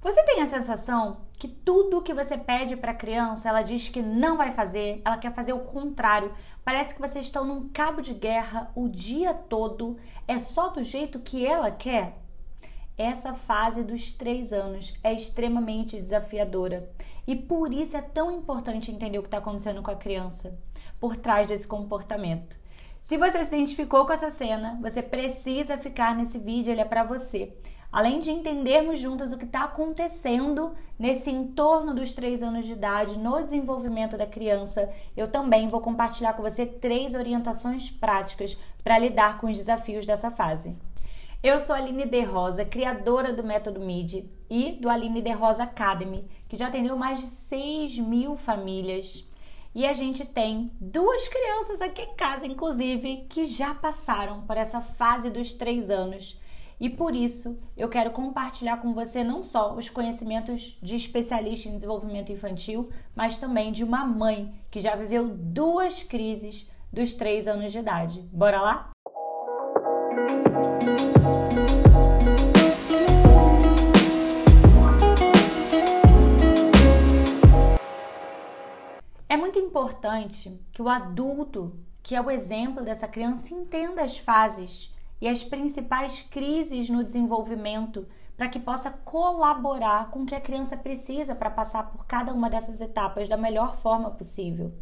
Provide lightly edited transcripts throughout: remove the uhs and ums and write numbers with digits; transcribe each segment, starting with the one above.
Você tem a sensação que tudo que você pede para a criança, ela diz que não vai fazer, ela quer fazer o contrário. Parece que vocês estão num cabo de guerra o dia todo, é só do jeito que ela quer? Essa fase dos 3 anos é extremamente desafiadora e por isso é tão importante entender o que está acontecendo com a criança por trás desse comportamento. Se você se identificou com essa cena, você precisa ficar nesse vídeo, ele é para você. Além de entendermos juntas o que está acontecendo nesse entorno dos 3 anos de idade, no desenvolvimento da criança, eu também vou compartilhar com você 3 orientações práticas para lidar com os desafios dessa fase. Eu sou a Aline De Rosa, criadora do Método MIDI e do Aline De Rosa Academy, que já atendeu mais de 6.000 famílias. E a gente tem 2 crianças aqui em casa, inclusive, que já passaram por essa fase dos 3 anos. E por isso, eu quero compartilhar com você não só os conhecimentos de especialista em desenvolvimento infantil, mas também de uma mãe que já viveu 2 crises dos 3 anos de idade. Bora lá? É muito importante que o adulto, que é o exemplo dessa criança, entenda as fases e as principais crises no desenvolvimento para que possa colaborar com o que a criança precisa para passar por cada uma dessas etapas da melhor forma possível.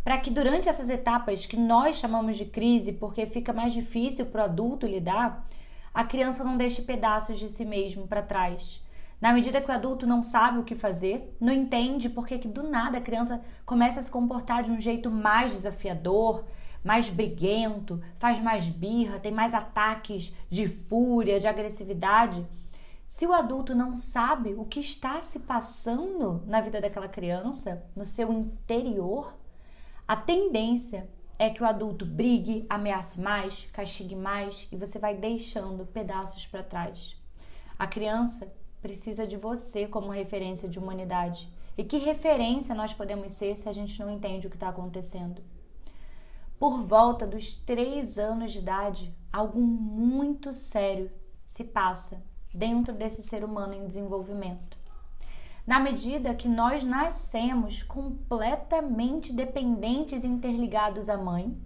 Para que durante essas etapas que nós chamamos de crise, porque fica mais difícil para o adulto lidar, a criança não deixe pedaços de si mesmo para trás. Na medida que o adulto não sabe o que fazer, não entende porque que do nada a criança começa a se comportar de um jeito mais desafiador, mais briguento, faz mais birra, tem mais ataques de fúria, de agressividade. Se o adulto não sabe o que está se passando na vida daquela criança, no seu interior, a tendência é que o adulto brigue, ameace mais, castigue mais e você vai deixando pedaços para trás. A criança precisa de você como referência de humanidade. E que referência nós podemos ser se a gente não entende o que está acontecendo? Por volta dos 3 anos de idade, algo muito sério se passa dentro desse ser humano em desenvolvimento. Na medida que nós nascemos completamente dependentes e interligados à mãe,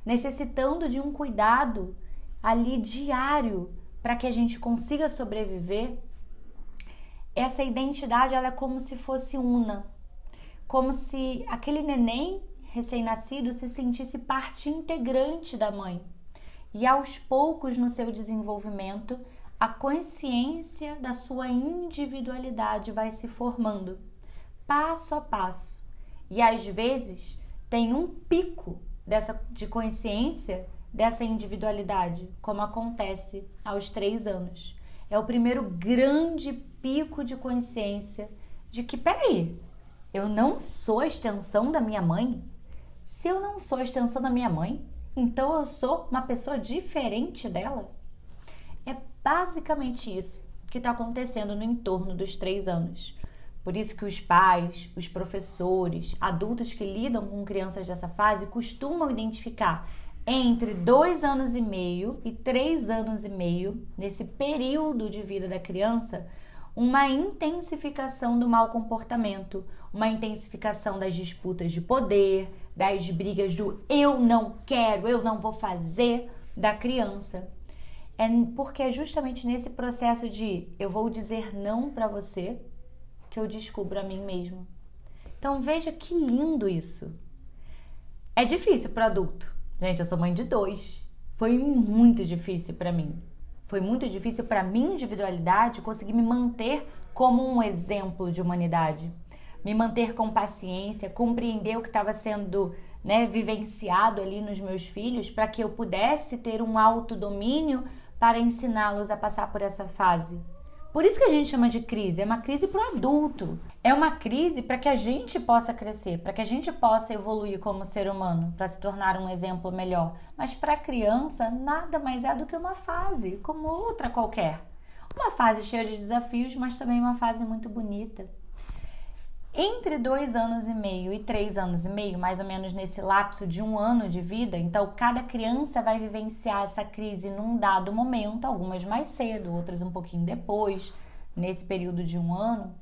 necessitando de um cuidado ali diário para que a gente consiga sobreviver, essa identidade ela é como se fosse una, como se aquele neném recém-nascido se sentisse parte integrante da mãe. E aos poucos no seu desenvolvimento, a consciência da sua individualidade vai se formando, passo a passo. E às vezes tem um pico de consciência dessa individualidade, como acontece aos 3 anos. É o primeiro grande pico de consciência de que, peraí, eu não sou a extensão da minha mãe? Se eu não sou a extensão da minha mãe, então eu sou uma pessoa diferente dela? É basicamente isso que está acontecendo no entorno dos 3 anos. Por isso que os pais, os professores, adultos que lidam com crianças dessa fase costumam identificar entre 2 anos e meio e 3 anos e meio, nesse período de vida da criança, uma intensificação do mau comportamento, uma intensificação das disputas de poder, das brigas do eu não quero, eu não vou fazer da criança. É porque é justamente nesse processo de eu vou dizer não para você que eu descubro a mim mesmo. Então veja que lindo isso. É difícil para o adulto. Gente, eu sou mãe de 2. Foi muito difícil para mim. Foi muito difícil para minha individualidade conseguir me manter como um exemplo de humanidade. Me manter com paciência, compreender o que estava sendo, vivenciado ali nos meus filhos para que eu pudesse ter um autodomínio para ensiná-los a passar por essa fase. Por isso que a gente chama de crise, é uma crise para o adulto. É uma crise para que a gente possa crescer, para que a gente possa evoluir como ser humano, para se tornar um exemplo melhor. Mas para a criança, nada mais é do que uma fase, como outra qualquer. Uma fase cheia de desafios, mas também uma fase muito bonita. Entre 2 anos e meio e 3 anos e meio, mais ou menos nesse lapso de 1 ano de vida, então cada criança vai vivenciar essa crise num dado momento, algumas mais cedo, outras um pouquinho depois, nesse período de 1 ano,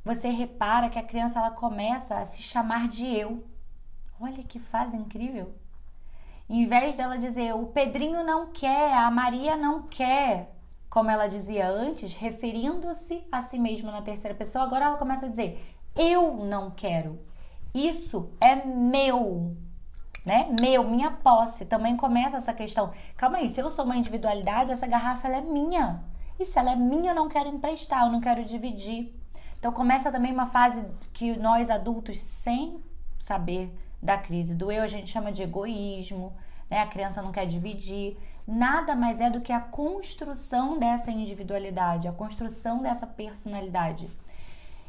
você repara que a criança ela começa a se chamar de eu. Olha que fase incrível! Em vez dela dizer o Pedrinho não quer, a Maria não quer, como ela dizia antes, referindo-se a si mesma na terceira pessoa, agora ela começa a dizer eu não quero. Isso é meu, né? Meu, minha posse. Também começa essa questão. Calma aí, se eu sou uma individualidade, essa garrafa ela é minha. E se ela é minha, eu não quero emprestar, eu não quero dividir. Então começa também uma fase que nós adultos, sem saber da crise do eu, a gente chama de egoísmo, né? A criança não quer dividir. Nada mais é do que a construção dessa individualidade, a construção dessa personalidade.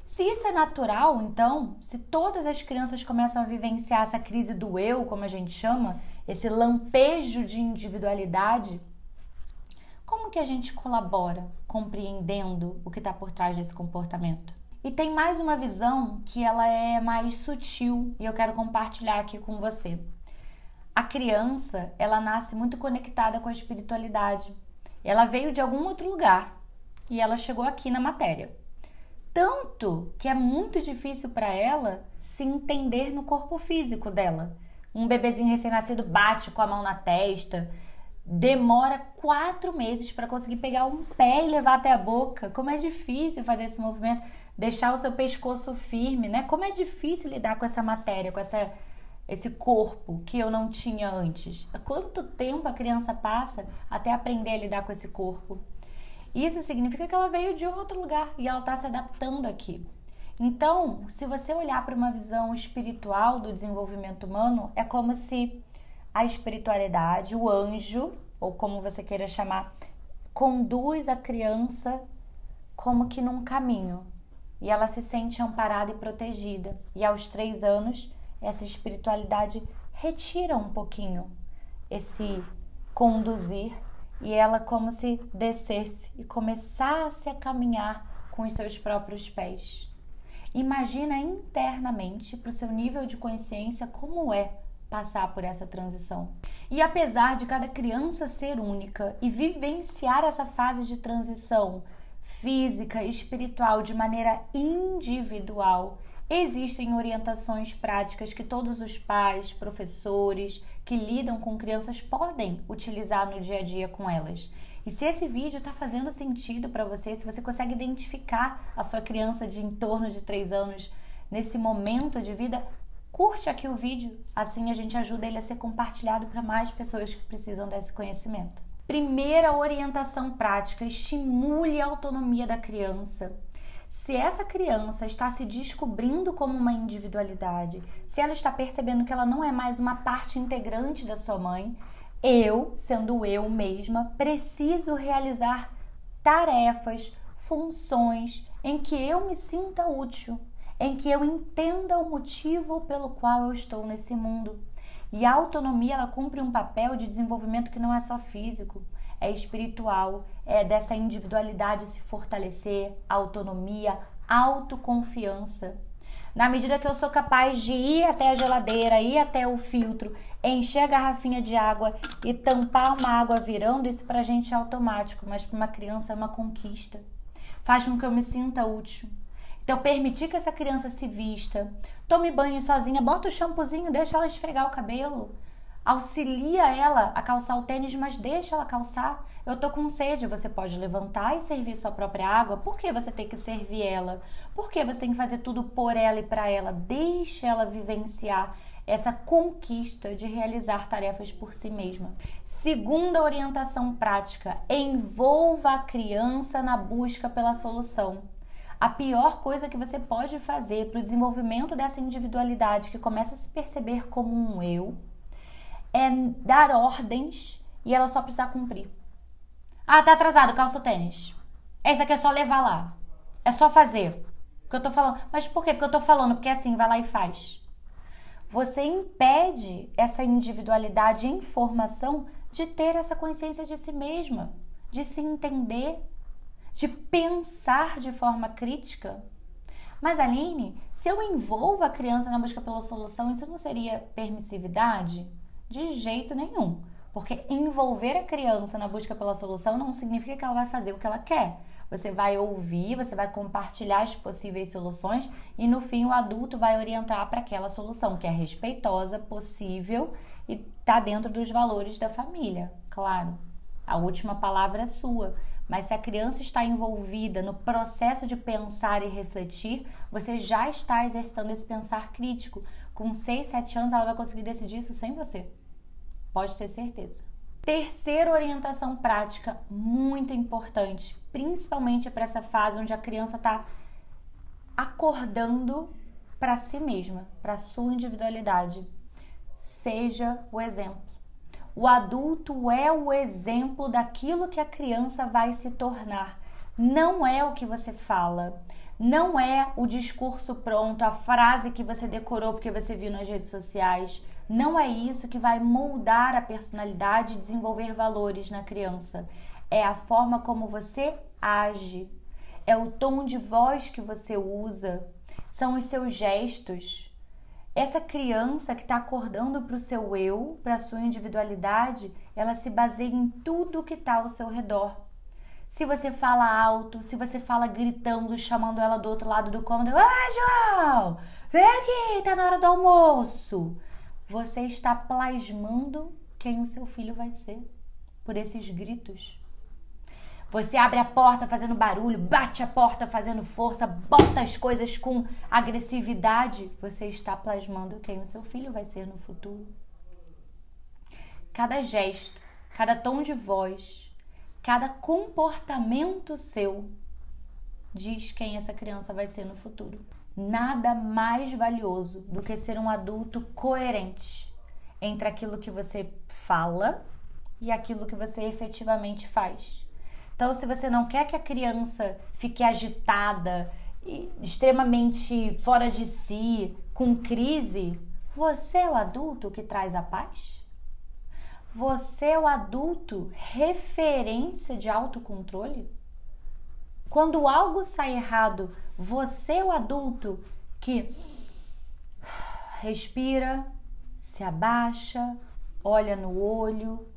Se isso é natural, então, se todas as crianças começam a vivenciar essa crise do eu, como a gente chama, esse lampejo de individualidade, como que a gente colabora compreendendo o que está por trás desse comportamento? E tem mais uma visão que ela é mais sutil e eu quero compartilhar aqui com você. A criança, ela nasce muito conectada com a espiritualidade. Ela veio de algum outro lugar e ela chegou aqui na matéria. Tanto que é muito difícil para ela se entender no corpo físico dela. Um bebezinho recém-nascido bate com a mão na testa, demora 4 meses para conseguir pegar um pé e levar até a boca. Como é difícil fazer esse movimento, deixar o seu pescoço firme, né? Como é difícil lidar com essa matéria, com esse corpo que eu não tinha antes. Quanto tempo a criança passa até aprender a lidar com esse corpo? Isso significa que ela veio de outro lugar e ela está se adaptando aqui. Então, se você olhar para uma visão espiritual do desenvolvimento humano, é como se a espiritualidade, o anjo, ou como você queira chamar, conduz a criança como que num caminho. E ela se sente amparada e protegida. E aos 3 anos, essa espiritualidade retira um pouquinho esse conduzir e ela como se descesse e começasse a caminhar com os seus próprios pés. Imagina internamente, para o seu nível de consciência, como é passar por essa transição. E apesar de cada criança ser única e vivenciar essa fase de transição física e espiritual de maneira individual, existem orientações práticas que todos os pais, professores que lidam com crianças podem utilizar no dia a dia com elas. E se esse vídeo está fazendo sentido para você, se você consegue identificar a sua criança de em torno de 3 anos nesse momento de vida, curte aqui o vídeo, assim a gente ajuda ele a ser compartilhado para mais pessoas que precisam desse conhecimento. Primeira orientação prática, estimule a autonomia da criança. Se essa criança está se descobrindo como uma individualidade, se ela está percebendo que ela não é mais uma parte integrante da sua mãe, eu, sendo eu mesma, preciso realizar tarefas, funções em que eu me sinta útil, em que eu entenda o motivo pelo qual eu estou nesse mundo. E a autonomia, ela cumpre um papel de desenvolvimento que não é só físico, é espiritual, é dessa individualidade se fortalecer, autonomia, autoconfiança. Na medida que eu sou capaz de ir até a geladeira, ir até o filtro, encher a garrafinha de água e tampar uma água virando, isso pra gente é automático, mas para uma criança é uma conquista. Faz com que eu me sinta útil. Então, permitir que essa criança se vista, tome banho sozinha, bota o shampoozinho, deixa ela esfregar o cabelo, auxilia ela a calçar o tênis, mas deixa ela calçar. Eu tô com sede, você pode levantar e servir sua própria água. Por que você tem que servir ela? Por que você tem que fazer tudo por ela e para ela? Deixa ela vivenciar essa conquista de realizar tarefas por si mesma. Segunda orientação prática, envolva a criança na busca pela solução. A pior coisa que você pode fazer para o desenvolvimento dessa individualidade que começa a se perceber como um eu é dar ordens e ela só precisar cumprir. Ah, tá atrasado, calça o tênis. Essa aqui é só levar lá. É só fazer. O que eu tô falando. Mas por quê? Porque eu tô falando, porque assim, vai lá e faz. Você impede essa individualidade em formação de ter essa consciência de si mesma, de se entender, de pensar de forma crítica. Mas, Aline, se eu envolvo a criança na busca pela solução, isso não seria permissividade? De jeito nenhum. Porque envolver a criança na busca pela solução não significa que ela vai fazer o que ela quer. você vai ouvir, você vai compartilhar as possíveis soluções e no fim o adulto vai orientar para aquela solução que é respeitosa, possível e está dentro dos valores da família, claro. A última palavra é sua, mas se a criança está envolvida no processo de pensar e refletir, você já está exercitando esse pensar crítico. Com 6, 7 anos ela vai conseguir decidir isso sem você. Pode ter certeza. Terceira orientação prática, muito importante, principalmente para essa fase onde a criança está acordando para si mesma, para a sua individualidade. Seja o exemplo. O adulto é o exemplo daquilo que a criança vai se tornar. Não é o que você fala, não é o discurso pronto, a frase que você decorou porque você viu nas redes sociais. Não é isso que vai moldar a personalidade e desenvolver valores na criança. É a forma como você age, é o tom de voz que você usa, são os seus gestos. Essa criança que está acordando para o seu eu, para a sua individualidade, ela se baseia em tudo que está ao seu redor. Se você fala alto, se você fala gritando, chamando ela do outro lado do cômodo, João, vem aqui, tá na hora do almoço. Você está plasmando quem o seu filho vai ser por esses gritos. Você abre a porta fazendo barulho, bate a porta fazendo força, bota as coisas com agressividade. Você está plasmando quem o seu filho vai ser no futuro. Cada gesto, cada tom de voz, cada comportamento seu diz quem essa criança vai ser no futuro. Nada mais valioso do que ser um adulto coerente entre aquilo que você fala e aquilo que você efetivamente faz. Então, se você não quer que a criança fique agitada, extremamente fora de si, com crise, você é o adulto que traz a paz? Você é o adulto referência de autocontrole? Quando algo sai errado, você é o adulto que respira, se abaixa, olha no olho.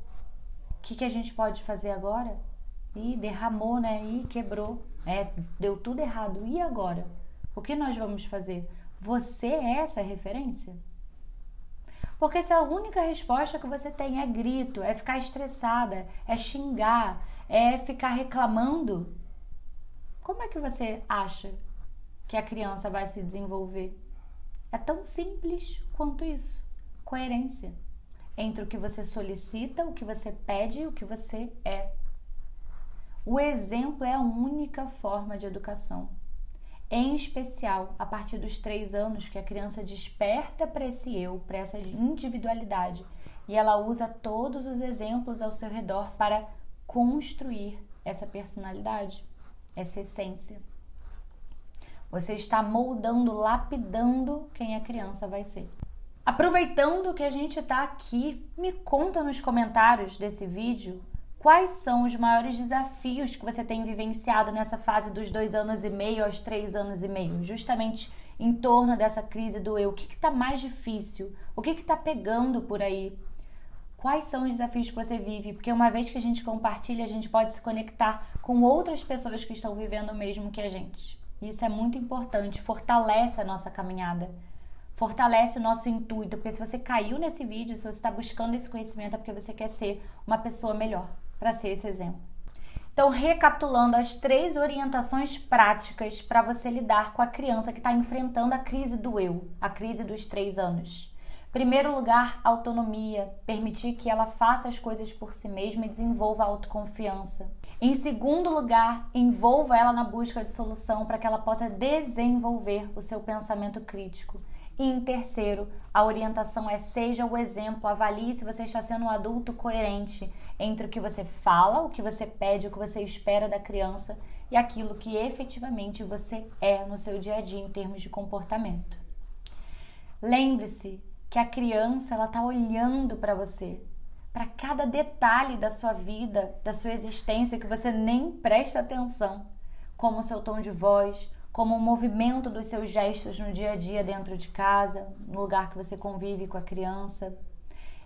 O que a gente pode fazer agora? Ih, derramou, né? Ih, quebrou. Deu tudo errado. E agora? O que nós vamos fazer? Você é essa referência? Porque se a única resposta que você tem é grito, é ficar estressada, é xingar, é ficar reclamando, como é que você acha que a criança vai se desenvolver? É tão simples quanto isso. Coerência entre o que você solicita, o que você pede e o que você é. O exemplo é a única forma de educação. Em especial, a partir dos 3 anos que a criança desperta para esse eu, para essa individualidade, e ela usa todos os exemplos ao seu redor para construir essa personalidade, essa essência. Você está moldando, lapidando quem a criança vai ser. Aproveitando que a gente está aqui, me conta nos comentários desse vídeo quais são os maiores desafios que você tem vivenciado nessa fase dos 2 anos e meio aos 3 anos e meio, justamente em torno dessa crise do eu. O que está mais difícil? O que está pegando por aí? Quais são os desafios que você vive? Porque uma vez que a gente compartilha, a gente pode se conectar com outras pessoas que estão vivendo o mesmo que a gente. Isso é muito importante, fortalece a nossa caminhada, fortalece o nosso intuito, porque se você caiu nesse vídeo, se você está buscando esse conhecimento, é porque você quer ser uma pessoa melhor, para ser esse exemplo. Então, recapitulando as 3 orientações práticas para você lidar com a criança que está enfrentando a crise do eu, a crise dos 3 anos. Primeiro lugar, autonomia, permitir que ela faça as coisas por si mesma e desenvolva a autoconfiança. Em segundo lugar, envolva ela na busca de solução para que ela possa desenvolver o seu pensamento crítico. E em terceiro, a orientação é: seja o exemplo, avalie se você está sendo um adulto coerente entre o que você fala, o que você pede, o que você espera da criança e aquilo que efetivamente você é no seu dia a dia em termos de comportamento. Lembre-se que a criança está olhando para você, para cada detalhe da sua vida, da sua existência que você nem presta atenção, como o seu tom de voz, como o movimento dos seus gestos no dia a dia dentro de casa, no lugar que você convive com a criança.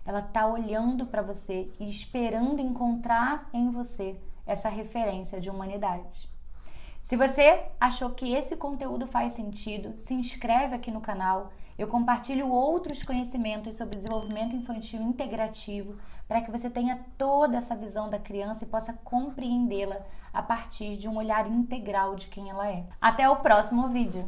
Ela está olhando para você e esperando encontrar em você essa referência de humanidade. Se você achou que esse conteúdo faz sentido, se inscreve aqui no canal. Eu compartilho outros conhecimentos sobre desenvolvimento infantil integrativo para que você tenha toda essa visão da criança e possa compreendê-la a partir de um olhar integral de quem ela é. Até o próximo vídeo!